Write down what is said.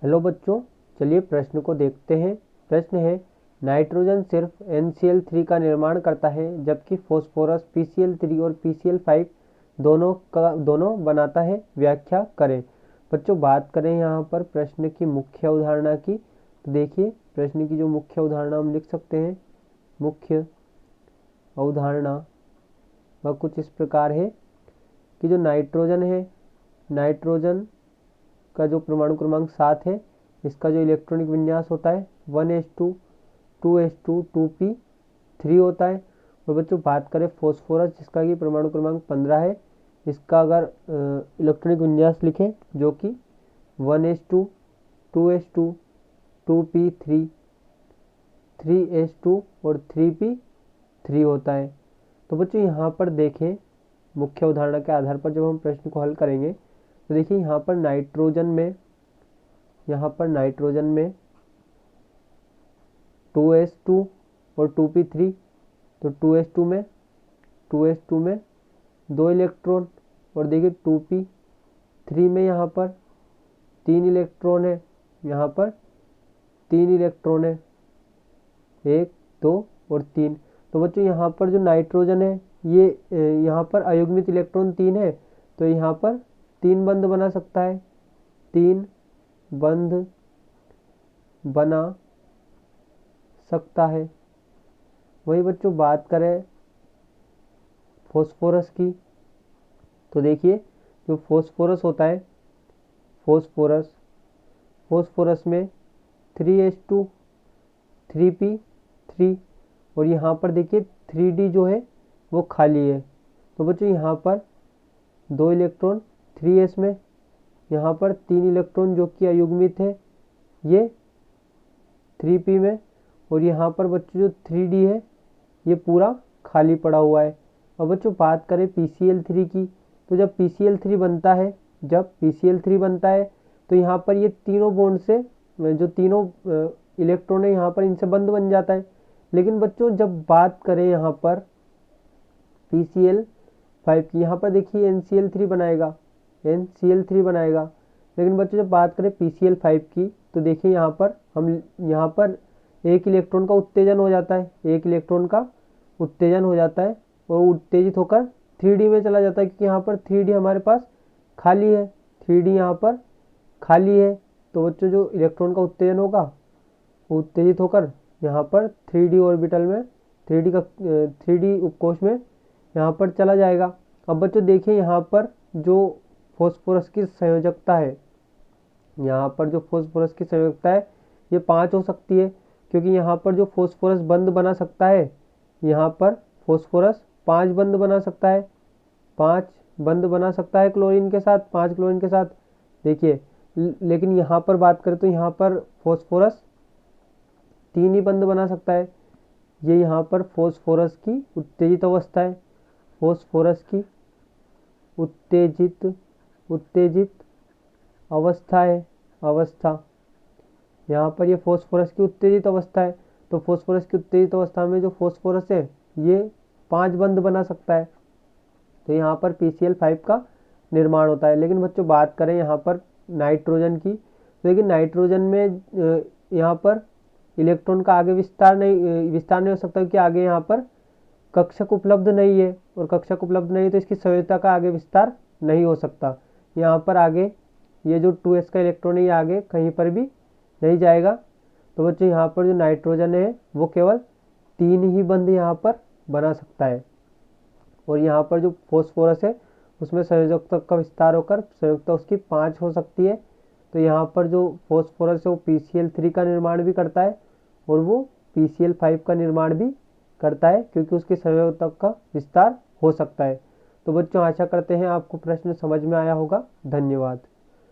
Hello बच्चों, चलिए प्रश्न को देखते हैं। प्रश्न है, नाइट्रोजन सिर्फ NCl3 का निर्माण करता है जबकि फॉस्फोरस PCl3 और PCl5 दोनों बनाता है, व्याख्या करें। बच्चों बात करें यहाँ पर प्रश्न की मुख्य अवधारणा की, तो देखिए प्रश्न की जो मुख्य अवधारणा हम लिख सकते हैं। मुख्य अवधारणा वह कुछ इस प्रकार है कि जो नाइट्रोजन है, नाइट्रोजन का जो परमाणु क्रमांक 7 है, इसका जो इलेक्ट्रॉनिक विन्यास होता है 1s2 2s2 2p3 होता है। और बच्चों बात करें फॉस्फोरस, जिसका कि परमाणु क्रमांक 15 है, इसका अगर इलेक्ट्रॉनिक विन्यास लिखें जो कि 1s2 2s2 2p3 3s2 और 3p3 होता है। तो बच्चों यहाँ पर देखें, मुख्य उदाहरण के आधार पर जब हम प्रश्न को हल करेंगे तो देखिए यहाँ पर नाइट्रोजन में 2s2 और 2p3, तो 2s2 में 2 इलेक्ट्रॉन, और देखिए 2p3 में यहाँ पर 3 इलेक्ट्रॉन है, यहाँ पर 3 इलेक्ट्रॉन है, 1 2 और 3। तो बच्चों यहाँ पर जो नाइट्रोजन है, ये यहाँ पर अयुग्मित इलेक्ट्रॉन 3 है, तो यहाँ पर 3 बंध बना सकता है, 3 बंध बना सकता है। वही बच्चों बात करें फॉस्फोरस की, तो देखिए जो फॉस्फोरस होता है, फॉस्फोरस में 3s2 3p3, और यहाँ पर देखिए 3d जो है वो खाली है। तो बच्चों यहाँ पर 2 इलेक्ट्रॉन 3s में, यहाँ पर 3 इलेक्ट्रॉन जो कि अयुग्मित है ये 3p में, और यहाँ पर बच्चों जो 3d है ये पूरा खाली पड़ा हुआ है। और बच्चों बात करें PCl3 की, तो जब PCl3 बनता है तो यहाँ पर ये तीनों बॉन्ड से जो तीनों इलेक्ट्रॉन है यहाँ पर इनसे बंध बन जाता है। लेकिन बच्चों जब बात करें यहाँ पर PCl5 की, यहाँ पर देखिए NCl3 बनाएगा। लेकिन बच्चों जब बात करें PCl5 की, तो देखिए यहाँ पर एक इलेक्ट्रॉन का उत्तेजन हो जाता है, और उत्तेजित होकर 3d में चला जाता है, क्योंकि यहाँ पर 3d हमारे पास खाली है, 3d यहाँ पर खाली है। तो बच्चों जो इलेक्ट्रॉन का उत्तेजन होगा वो उत्तेजित होकर यहाँ पर 3d ऑर्बिटल में 3d उपकोष में यहाँ पर चला जाएगा। अब बच्चों देखिए यहाँ पर जो फॉस्फोरस की संयोजकता है, ये 5 हो सकती है, क्योंकि यहाँ पर जो फॉस्फोरस बंध बना सकता है, यहाँ पर फॉस्फोरस 5 बंध बना सकता है, 5 बंध बना सकता है क्लोरीन के साथ, 5 क्लोरीन के साथ। देखिए लेकिन यहाँ पर बात करें तो यहाँ पर फॉस्फोरस 3 ही बंध बना सकता है। ये यहाँ पर फॉस्फोरस की उत्तेजित अवस्था है, फॉस्फोरस की उत्तेजित अवस्था यहाँ पर ये फॉस्फोरस की उत्तेजित अवस्था है। तो फॉस्फोरस की उत्तेजित अवस्था में जो फॉस्फोरस है ये 5 बंध बना सकता है, तो यहाँ पर PCl5 का निर्माण होता है। लेकिन बच्चों बात करें यहाँ पर नाइट्रोजन की, तो देखिए नाइट्रोजन में यहाँ पर इलेक्ट्रॉन का आगे विस्तार नहीं हो सकता, क्योंकि आगे यहाँ पर कक्षक उपलब्ध नहीं है, और कक्षक उपलब्ध नहीं है तो इसकी संयोजकता का आगे विस्तार नहीं हो सकता। यहाँ पर आगे ये जो 2s का इलेक्ट्रॉन है ये आगे कहीं पर भी नहीं जाएगा। तो बच्चों यहाँ पर जो नाइट्रोजन है वो केवल 3 ही बंध यहाँ पर बना सकता है, और यहाँ पर जो फॉस्फोरस है उसमें संयोजकता का विस्तार होकर संयोजकता उसकी 5 हो सकती है। तो यहाँ पर जो फॉस्फोरस है वो PCl3 का निर्माण भी करता है, और वो PCl5 का निर्माण भी करता है, क्योंकि उसकी संयोजकता का विस्तार हो सकता है। तो बच्चों आशा करते हैं आपको प्रश्न समझ में आया होगा। धन्यवाद।